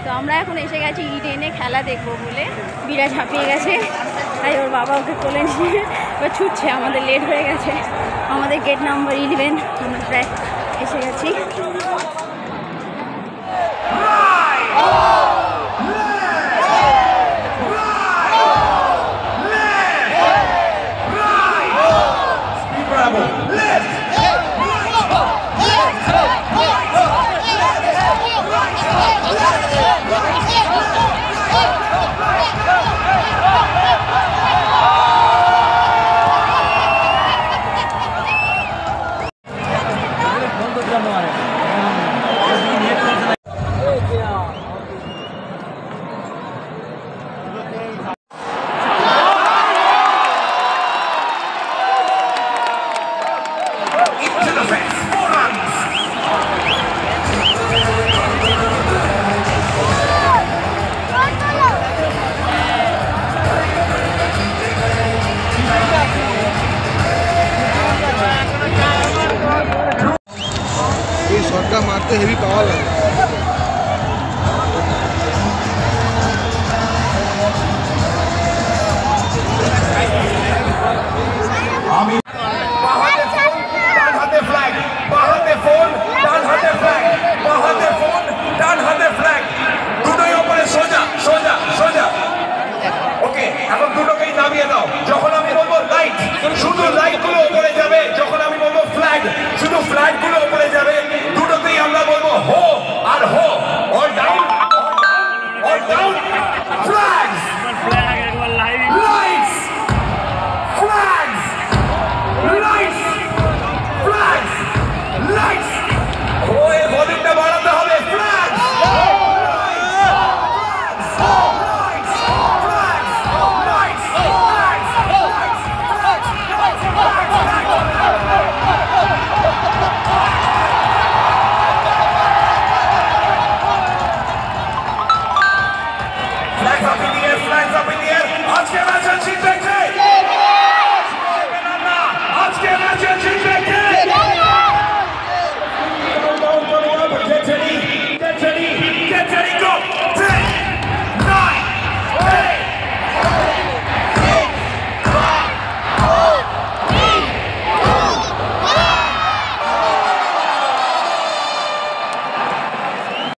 তো আমরা এখন এসে গেছি ইডেনে খেলা দেখবো বলে। বিরাট ঝাঁপিয়ে গেছে, তাই ওর বাবা ওকে কোলে নিয়ে এবার ছুটছে। আমাদের লেট হয়ে গেছে, আমাদের গেট নাম্বার 11 আমরা প্রায় এসে গেছি। शॉटका मारते हेवी पावर लगता है। যখন আমি বলবো লাইট, শুধু লাইট গুলো উপরে যাবে। যখন আমি বলবো ফ্ল্যাগ, শুধু ফ্ল্যাগ গুলো উপরে যাবে। দুটোতেই আমরা বলবো হো আর হো।